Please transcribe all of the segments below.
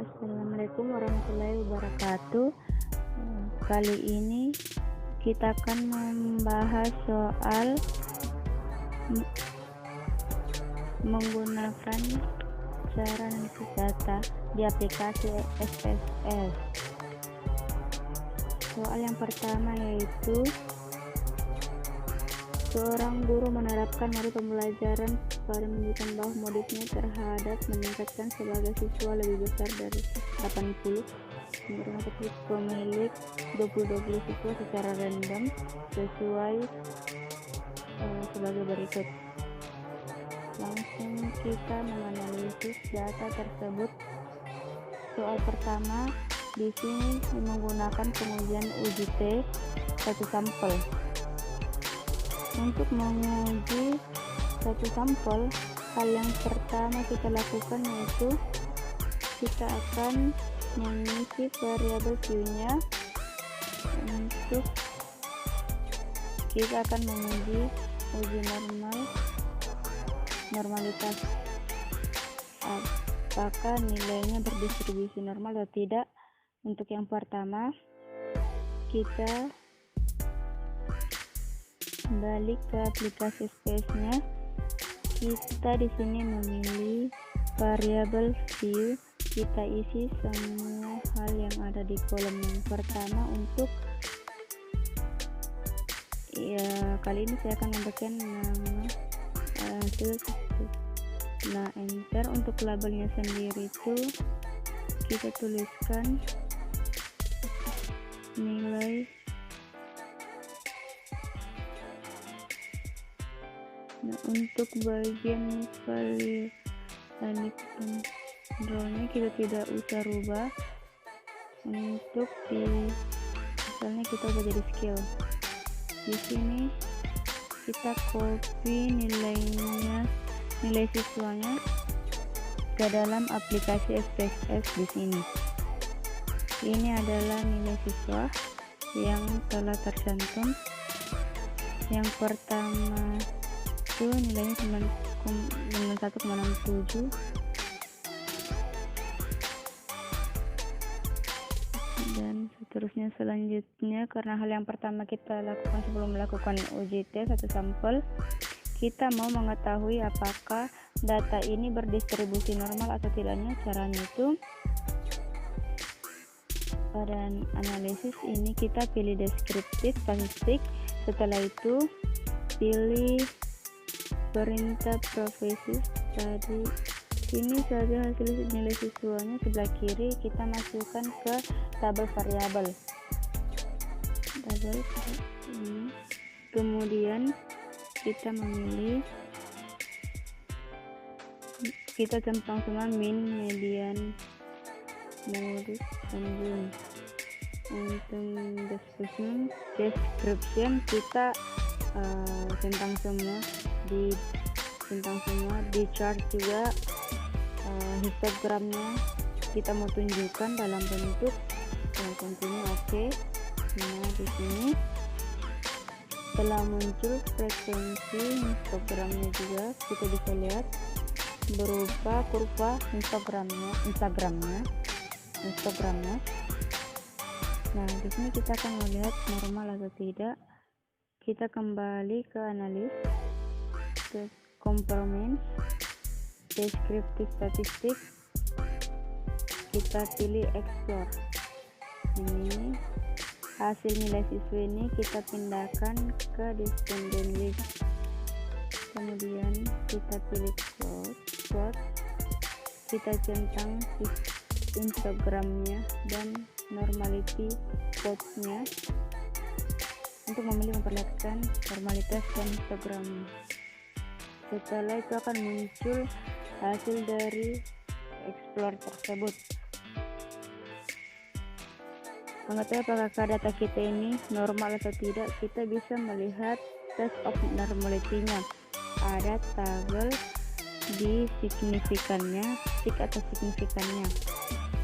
Assalamualaikum warahmatullahi wabarakatuh. Kali ini kita akan membahas soal menggunakan cara analisis data di aplikasi SPSS. Soal yang pertama yaitu seorang guru menerapkan model pembelajaran pada menunjukkan bahwa modifnya terhadap meningkatkan sebagai siswa lebih besar dari 80. Menurut pemilik 20 siswa secara random sesuai sebagai berikut. Langsung kita menganalisis data tersebut. Soal pertama di sini menggunakan pengujian uji T satu sampel. Untuk menguji satu sampel, hal yang pertama kita lakukan yaitu kita akan mengisi variabel Q-nya. Untuk kita akan menguji uji normalitas, apakah nilainya berdistribusi normal atau tidak. Untuk yang pertama, kita balik ke aplikasi SPSS-nya. Kita di sini memilih variabel view. Kita isi semua hal yang ada di kolom yang pertama. Untuk kali ini saya akan memberikan nama hasil. Enter. Untuk labelnya sendiri itu kita tuliskan nilai. Untuk bagian valid controlnya kita tidak usah rubah. Untuk misalnya kita ubah jadi skill. Di sini kita copy nilai siswanya ke dalam aplikasi SPSS. Di sini ini adalah nilai siswa yang telah tercantum. Yang pertama itu nilainya 91,67, dan selanjutnya karena hal yang pertama kita lakukan sebelum melakukan uji T satu sampel, kita mau mengetahui apakah data ini berdistribusi normal atau tidaknya. Caranya itu pada analisis ini kita pilih deskriptif statistik. Setelah itu pilih perintah profesi. Tadi ini saja hasil nilai siswanya. Sebelah kiri kita masukkan ke tabel variabel. Kemudian kita memilih, kita centang semua min, median, modus, dan zoom. Untuk description kita centang semua di chart juga. histogramnya kita mau tunjukkan dalam bentuk tentunya oke. Nah, di sini telah muncul frekuensi histogramnya juga, kita bisa lihat berupa kurva histogramnya. Nah, di sini kita akan melihat normal atau tidak. Kita kembali ke analis, ke komponen, deskriptif statistik, kita pilih explore. Ini hasil nilai siswa ini kita pindahkan ke descendant list. Kemudian kita pilih quote, kita centang histogramnya dan normality quote-nya untuk memperlihatkan normalitas dan histogram. Setelah itu akan muncul hasil dari explore tersebut. Mengetahui apakah data kita ini normal atau tidak, kita bisa melihat test of normality-nya. Ada tabel di signifikannya, sig atau signifikannya.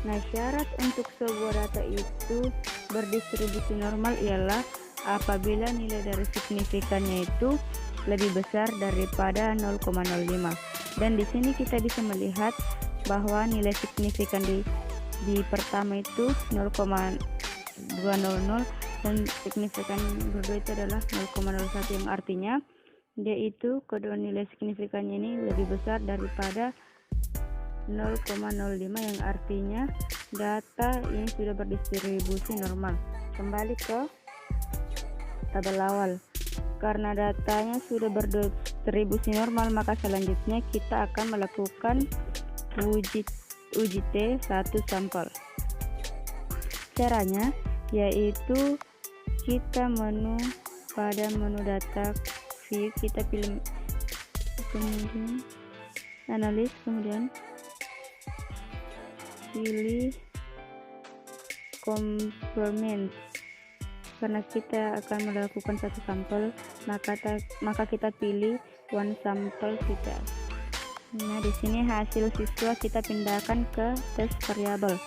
Nah, syarat untuk sebuah data itu berdistribusi normal ialah apabila nilai dari signifikannya itu lebih besar daripada 0,05. Dan di sini kita bisa melihat bahwa nilai signifikan di di pertama itu 0,200 dan signifikan kedua itu adalah 0,01, yang artinya dia itu kedua nilai signifikannya ini lebih besar daripada 0,05, yang artinya data ini sudah berdistribusi normal. Kembali ke tabel awal. Karena datanya sudah berdistribusi normal, maka selanjutnya kita akan melakukan uji T1 sampel. Caranya yaitu kita pada menu data view, kita pilih kemudian analis, kemudian pilih complement. Karena kita akan melakukan satu sampel, maka kita pilih one sample detail. Nah, di sini hasil siswa kita pindahkan ke tes variabel.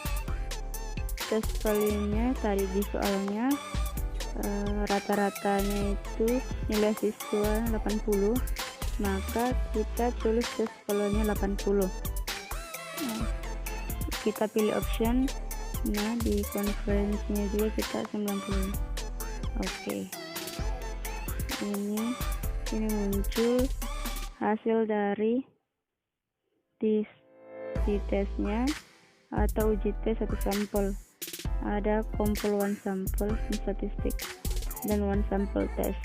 Tes value-nya tadi di soalnya rata-ratanya itu nilai siswa 80, maka kita tulis tes value-nya 80. Kita pilih option. Nah, di conference-nya juga kita 90. Oke. Ini muncul hasil dari di tesnya atau uji tes satu sampel. Ada kumpul one sample statistik dan one sample test.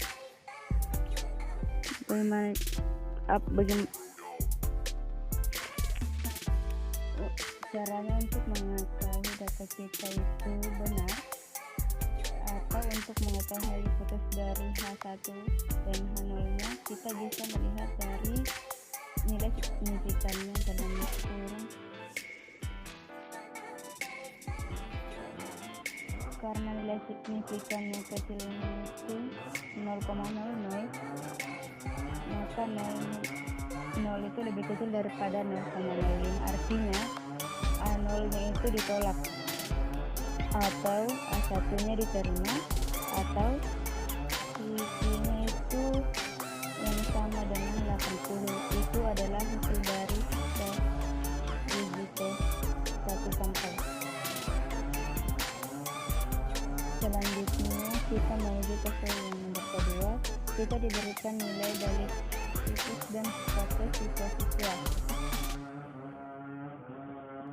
Bagaimana caranya untuk mengetahui data kita itu benar, atau untuk mengetahui hipotesis dari H1 dan H0-nya, kita bisa melihat dari nilai signifikannya dalam kurung. Karena nilai signifikannya kecil itu 0,00, maka 0 itu lebih kecil daripada 0,05, artinya A0-nya itu ditolak, atau A1-nya diterima, atau isinya itu yang sama dengan 80. Itu adalah hasil dari uji tes satu sampel. Selanjutnya kita menuju ke yang nomor kedua. Kita diberikan nilai dari situs dan status siswa-siswa.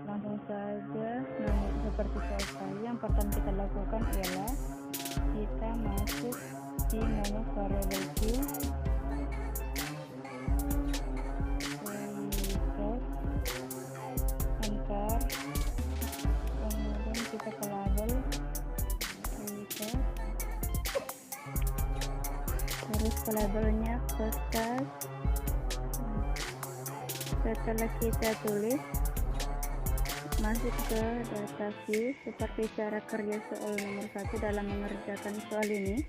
Langsung saja, seperti soal tadi, yang pertama kita lakukan ialah kita masuk di menu variable view, enter, kemudian kita ke label, terus ke labelnya ke tas. Setelah kita tulis, masuk ke data view. Seperti cara kerja soal nomor 1 dalam mengerjakan soal ini,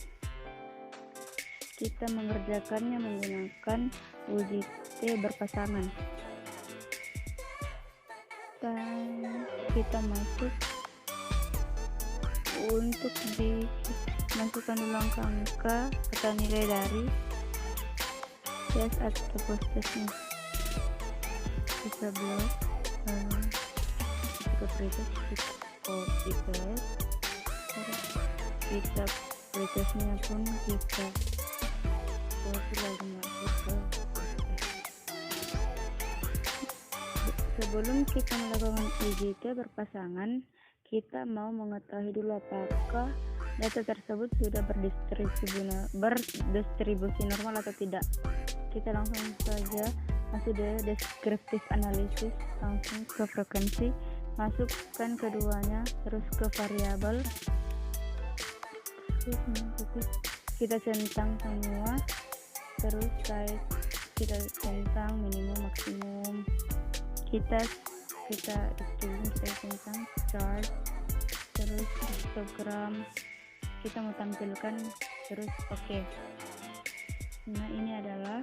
kita mengerjakannya menggunakan uji T berpasangan. Dan kita masuk untuk dimasukkan dulu angka atau nilai dari tes atau post testnya. Kita blok, kita pretest, kita copy paste, kita pretestnya pun kita copy lagi masuk ke post. Sebelum kita melakukan uji T berpasangan, kita mau mengetahui dulu apakah data tersebut sudah berdistribusi normal atau tidak. Kita langsung saja masuk ke descriptive analysis, langsung ke frekuensi, masukkan keduanya, terus ke variabel, kita centang semua, terus size kita centang minimum maksimum, kita centang chart, terus histogram kita mau tampilkan, terus oke. Nah, ini adalah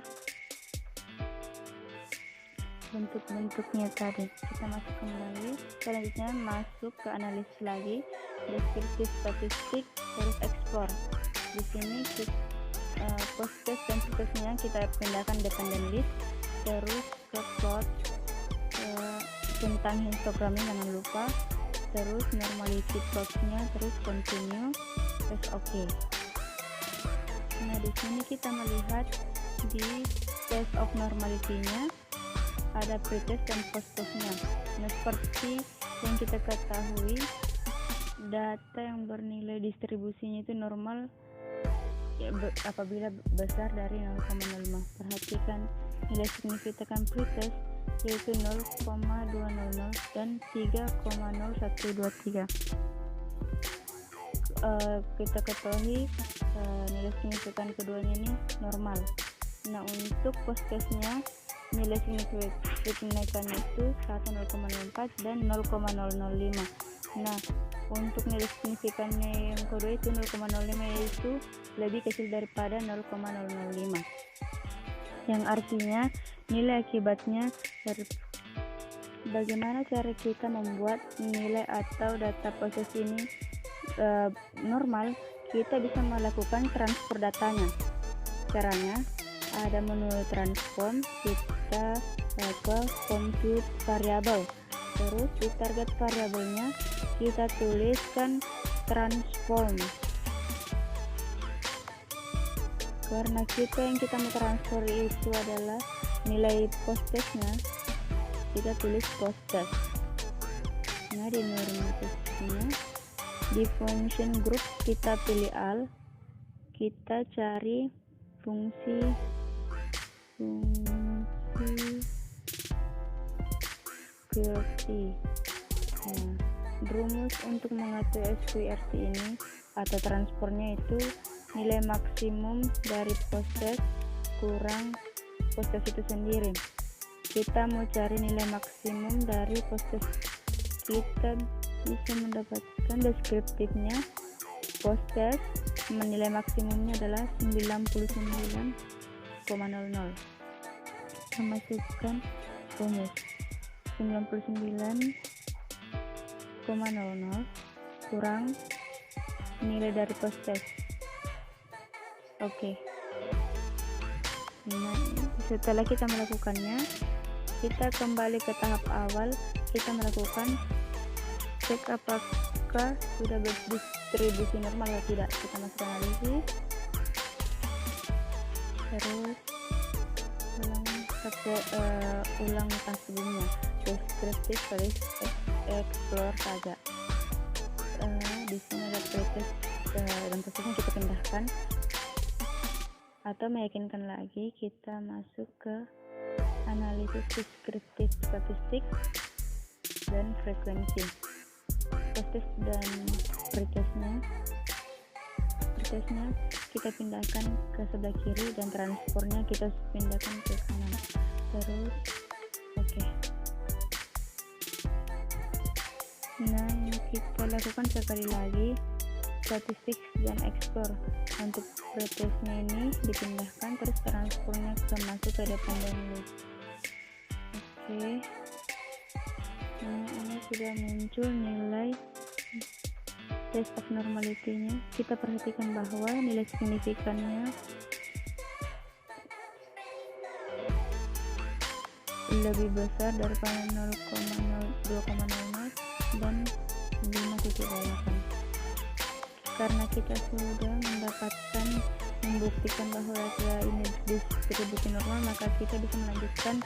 bentuk-bentuknya tadi. Kita masuk kembali, selanjutnya masuk ke analisis lagi, deskriptif statistik, terus ekspor. Di sini post test dan situsnya kita pindahkan dependent list, terus ke plot, tentang histogramnya jangan lupa, terus normality box-nya, terus continue, terus oke. Nah, di sini kita melihat di test of normality-nya ada pretest dan post-testnya. Nah, seperti yang kita ketahui, data yang bernilai distribusinya itu normal ya, apabila besar dari 0,05. Perhatikan nilai signifikan pretest yaitu 0,200 dan 3,0123. Kita ketahui nilai signifikan keduanya ini normal. Nah, untuk post-testnya nilai signifikannya itu 0,04 dan 0,005. Nah, untuk nilai signifikannya yang kedua itu 0,05 yaitu lebih kecil daripada 0,005, yang artinya nilai akibatnya bagaimana cara kita membuat nilai atau data proses ini normal. Kita bisa melakukan transfer datanya. Caranya ada menu transform, kita ke compute variable, terus di target variabelnya kita tuliskan transform, karena yang kita mau transfer itu adalah nilai post-testnya, kita tulis post-test. Nah, di normalisasinya di function group kita pilih all, kita cari fungsi QWERTY. Nah, rumus untuk mengatur SQRT ini atau transfernya itu nilai maksimum dari post-test kurang post-test itu sendiri. Kita mau cari nilai maksimum dari post-test, kita bisa mendapatkan deskriptifnya. Post-test nilai maksimumnya adalah 99,00. Kita masukkan rumus 99,00 kurang nilai dari post-test. Oke. Nah, setelah kita melakukannya, kita kembali ke tahap awal. Kita melakukan cek apakah sudah berdistribusi normal atau tidak. Kita masuk analisis, terus ulang tas sebelumnya, deskriptif, terus explore saja. Di sini ada pretest dan prosesnya kita pindahkan atau meyakinkan lagi. Kita masuk ke analisis deskriptif, statistik, dan frekuensi. Post-test dan pretestnya kita pindahkan ke sebelah kiri dan transfernya kita pindahkan ke kanan. Terus oke. Nah, kita lakukan sekali lagi statistik dan explore. Untuk pretestnya ini dipindahkan, terus transfernya ke masuk ke dependent list. Oke. Nah, ini sudah muncul nilai test of normality-nya. Kita perhatikan bahwa nilai signifikannya lebih besar daripada 0,02,00 dan 5,8. Karena kita sudah membuktikan bahwa data ini distribusi normal, maka kita bisa melanjutkan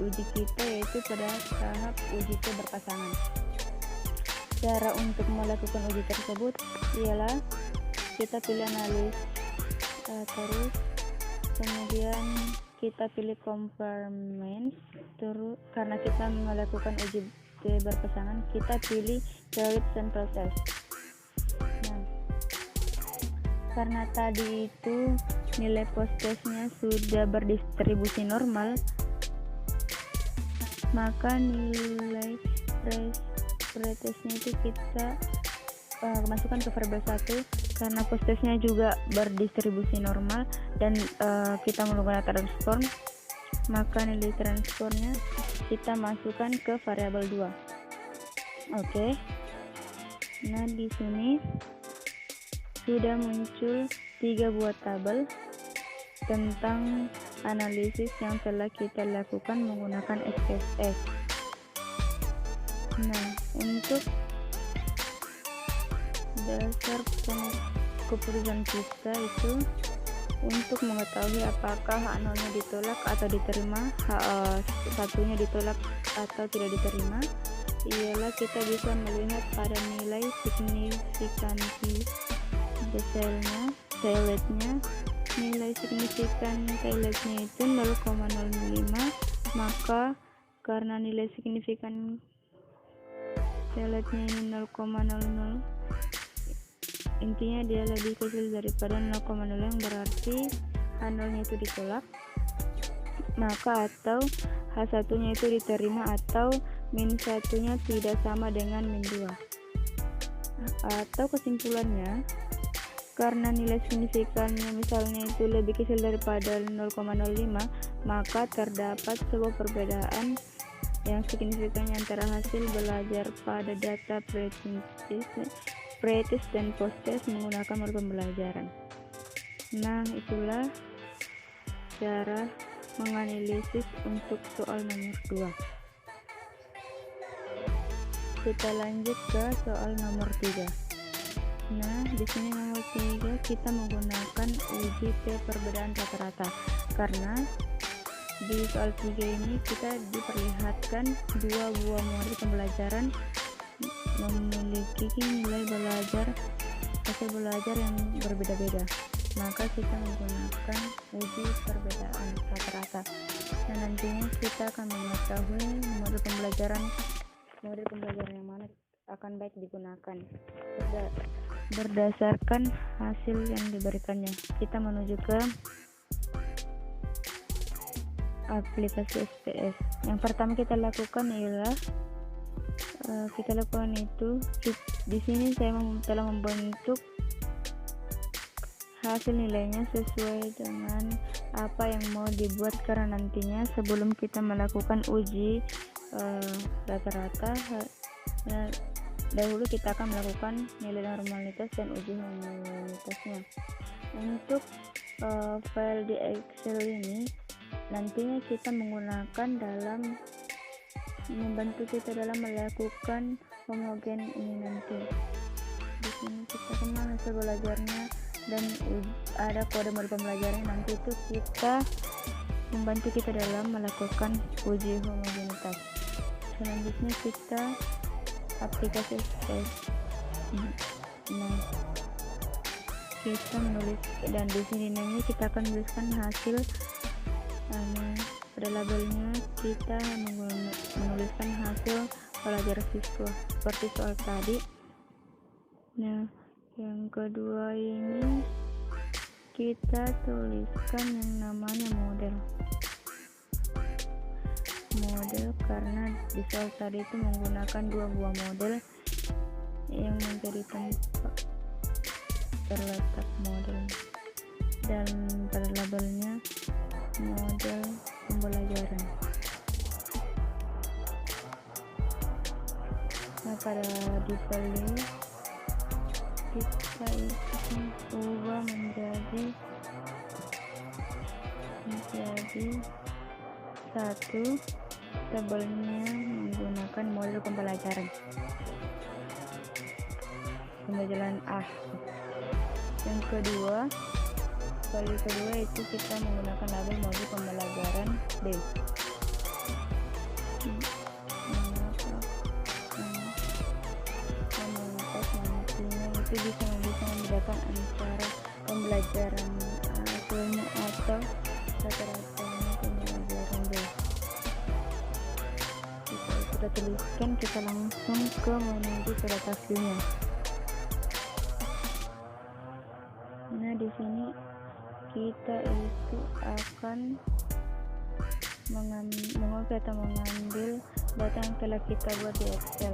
uji kita, yaitu pada tahap uji T berpasangan. Cara untuk melakukan uji tersebut ialah kita pilih analis, terus kemudian kita pilih conformance, terus karena kita melakukan uji T berpasangan, kita pilih valid sample test. Nah, karena tadi itu nilai post-testnya sudah berdistribusi normal, maka nilai pretestnya itu kita masukkan ke variabel 1. Karena post-testnya juga berdistribusi normal dan kita menggunakan transform, maka nilai transformnya kita masukkan ke variabel 2. Oke. Nah, di sini sudah muncul 3 buah tabel tentang analisis yang telah kita lakukan menggunakan SPSS. Nah, Untuk dasar keputusan kita itu untuk mengetahui apakah hak nolnya ditolak atau diterima, hak satunya ditolak atau tidak diterima, ialah kita bisa melihat pada nilai signifikansi tailetnya. Nilai signifikan tailetnya itu 0,05, maka karena nilai signifikan tailetnya ini 0,00, intinya dia lebih kecil daripada 0,0, yang berarti H0-nya itu ditolak, maka atau H1-nya itu diterima, atau -1-nya tidak sama dengan -2. Atau kesimpulannya, karena nilai signifikannya misalnya itu lebih kecil daripada 0,05, maka terdapat sebuah perbedaan yang signifikannya antara hasil belajar pada data pre-test dan post-test menggunakan modul pembelajaran. Nah, itulah cara menganalisis untuk soal nomor 2. Kita lanjut ke soal nomor 3. Nah, di sini nomor 3 kita menggunakan uji perbedaan rata-rata, karena di soal 3 ini kita diperlihatkan dua buah model pembelajaran memiliki nilai hasil belajar yang berbeda-beda, maka kita menggunakan uji perbedaan rata-rata. Dan nantinya kita akan mengetahui model pembelajaran yang mana akan baik digunakan berdasarkan hasil yang diberikannya. Kita menuju ke aplikasi SPS. Yang pertama kita lakukan ialah di sini saya telah membentuk hasil nilainya sesuai dengan apa yang mau dibuat, karena nantinya sebelum kita melakukan uji rata-rata, dahulu kita akan melakukan nilai normalitas dan uji homogenitasnya. Untuk file di Excel ini nantinya kita menggunakan membantu kita dalam melakukan homogen ini nanti. Di sini kita kenal hasil belajarnya dan ada kode modul pembelajarannya, nanti itu kita membantu kita dalam melakukan uji homogenitas. Selanjutnya kita aplikasi SPS. Nah, kita menulis, dan di sini namanya kita akan menuliskan hasil. Pada labelnya kita menuliskan hasil belajar siswa seperti soal tadi. Nah, yang kedua ini kita tuliskan yang namanya model, karena di soal tadi itu menggunakan dua buah model yang menjadi tempat terletak model, dan pada labelnya model pembelajaran. Nah, pada default kita ubah menjadi 1, tabelnya menggunakan model pembelajaran A. Yang kedua itu kita menggunakan label modul pembelajaran B. Komunitas nantinya itu bisa membedakan antara pembelajaran hasilnya atau rata-ratanya pembelajaran B. Kita tuliskan, kita langsung ke menuju ke data view-nya. Nah, di sini kita itu akan mengambil data yang telah kita buat di Excel.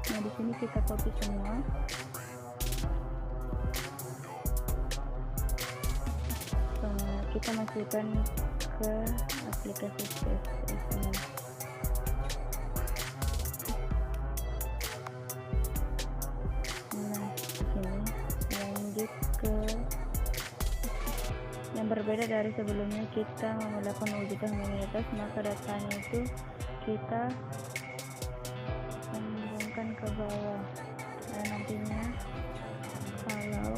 Nah, di sini kita copy semua. Kita masukkan ke aplikasi SPS ini. Nah, di sini lanjut ke yang berbeda dari sebelumnya. Kita melakukan uji homogenitas, maka datanya itu kita ke bawah. Dan nantinya kalau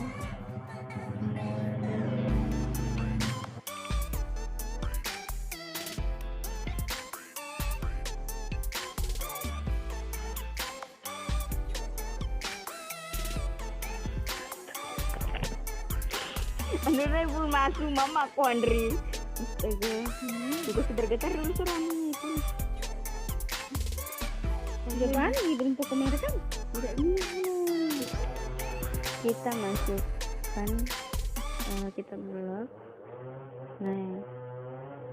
model Andri bul masuk mama aku Andri. Astaga, juga bergetar dulu suaranya itu. Jangan dibentuk kamera kan? Tidak ini. Kita masukkan, kita blok. Nah,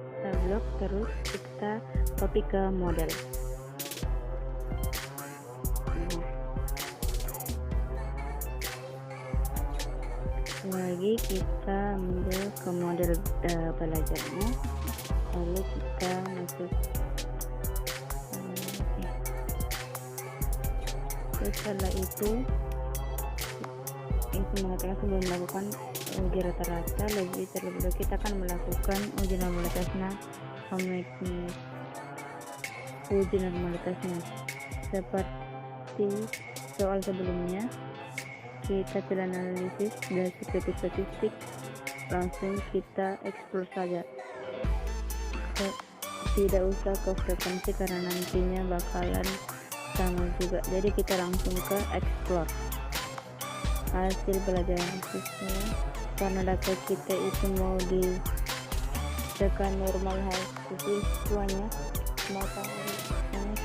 kita blok terus kita copy ke model. Lagi kita ambil ke model belajarnya, lalu kita masuk. Setelah itu mengatakan sebelum melakukan uji rata-rata lebih terlebih kita akan melakukan uji normalitasnya, uji normalitasnya seperti soal sebelumnya. Kita telah analisis dan statistik, langsung kita explore saja, tidak usah ke frekuensi karena nantinya bakalan sama juga. Jadi kita langsung ke explore hasil pelajaran siswa. Karena data kita itu mau ditekan normal hasil siswanya, maka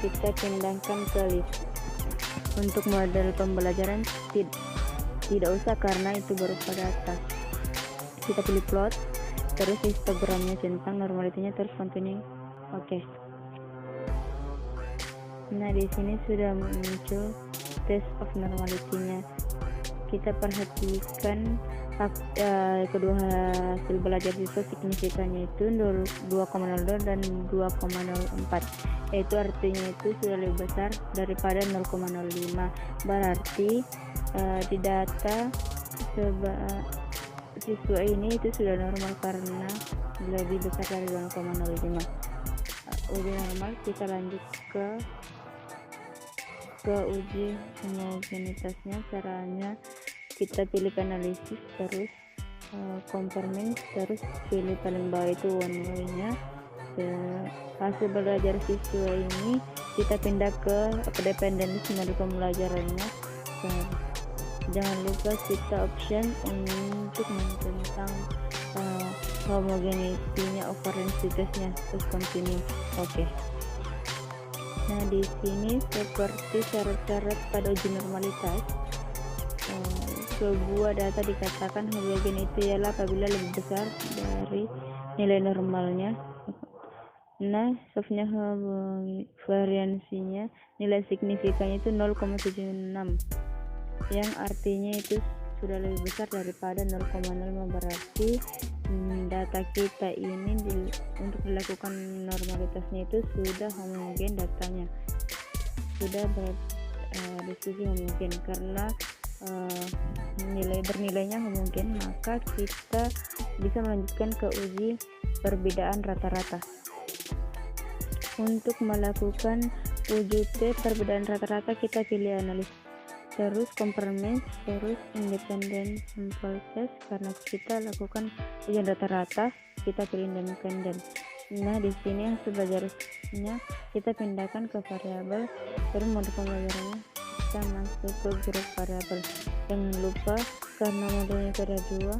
kita pindahkan ke list. Untuk model pembelajaran tidak usah karena itu berupa data. Kita pilih plot, terus histogramnya centang, normalitinya terus continue. Oke. Nah, di sini sudah muncul test of normality-nya. Kita perhatikan kedua hasil belajar siswa signifikannya itu 2,02 dan 2,04. Itu artinya itu sudah lebih besar daripada 0,05. Berarti di data siswa ini itu sudah normal karena lebih besar dari 0,05. Uji normal, kita lanjut ke uji homogenitasnya. Caranya kita pilih analisis, terus conformance, terus pilih paling bawah itu one way-nya. Hasil belajar siswa ini kita pindah ke dependensi dari pembelajarannya. Jangan lupa kita option untuk tentang homogenitinya, occurrence-nya, terus continue. Oke. Nah, di sini seperti syarat-syarat pada uji normalitas, sebuah data dikatakan homogen itu ialah apabila lebih besar dari nilai normalnya. Nah, softnya variansinya, nilai signifikannya itu 0,76, yang artinya itu sudah lebih besar daripada 0,05. Berarti data kita ini untuk dilakukan normalitasnya itu sudah homogen, datanya sudah berdiskusi homogen. Karena bernilainya homogen, maka kita bisa melanjutkan ke uji perbedaan rata-rata. Untuk melakukan uji perbedaan rata-rata, kita pilih analis, terus compromise, terus independent sample test. Karena kita lakukan ujian rata-rata, kita pilih independent. Nah, di sini hasil belajarnya kita pindahkan ke variabel, terus model pembelajarannya kita masuk ke grup variabel. Jangan lupa karena modelnya ada dua,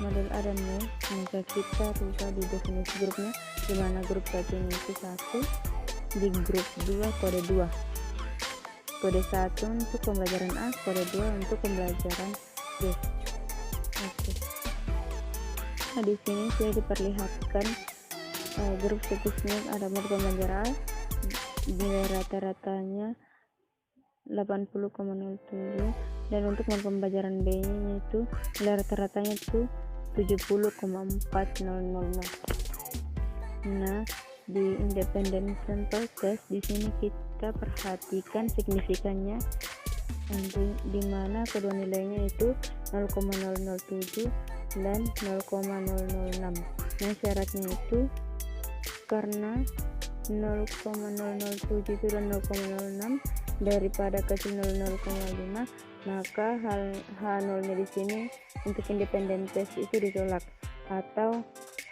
model A dan B, maka kita rubah di definisi grupnya, dimana grup satunya itu 1, di grup 2 kode 2, kode 1 untuk pembelajaran A, kode 2 untuk pembelajaran B. Oke. Nah, di sini sudah diperlihatkan grup statistik ada model pembelajaran A, nilai rata-ratanya 80,07, dan untuk model pembelajaran B nya itu nilai rata-ratanya itu 70,4000. Nah, di independent sample test di sini kita perhatikan signifikannya, di mana kedua nilainya itu 0,007 dan 0,006. Nah, syaratnya itu karena 0,007 dan 0,06 daripada kecil 0,5, maka H0-nya di sini untuk independent test itu ditolak, atau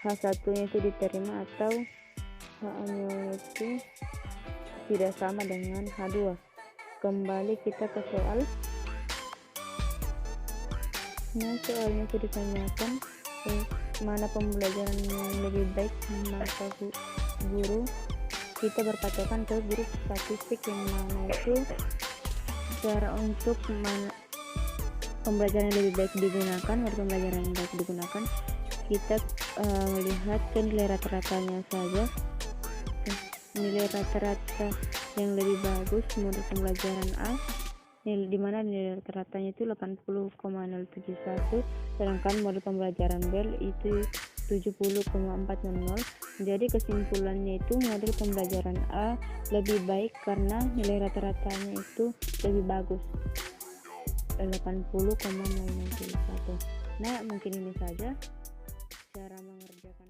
H1-nya itu diterima, atau H0 itu tidak sama dengan H2. Kembali kita ke soal. Nah, soalnya itu ditanyakan mana pembelajaran yang lebih baik, maka guru kita berpatokan ke guru statistik, yang mana itu cara untuk pembelajaran yang lebih baik digunakan. Untuk pembelajaran yang baik digunakan, kita melihat ke nilai rata-ratanya saja. Nilai rata-rata yang lebih bagus menurut pembelajaran A, di mana nilai rata-ratanya itu 80,071, sedangkan model pembelajaran B itu 70,400. Jadi kesimpulannya itu model pembelajaran A lebih baik karena nilai rata-ratanya itu lebih bagus, 80,091. Nah, mungkin ini saja cara mengerjakan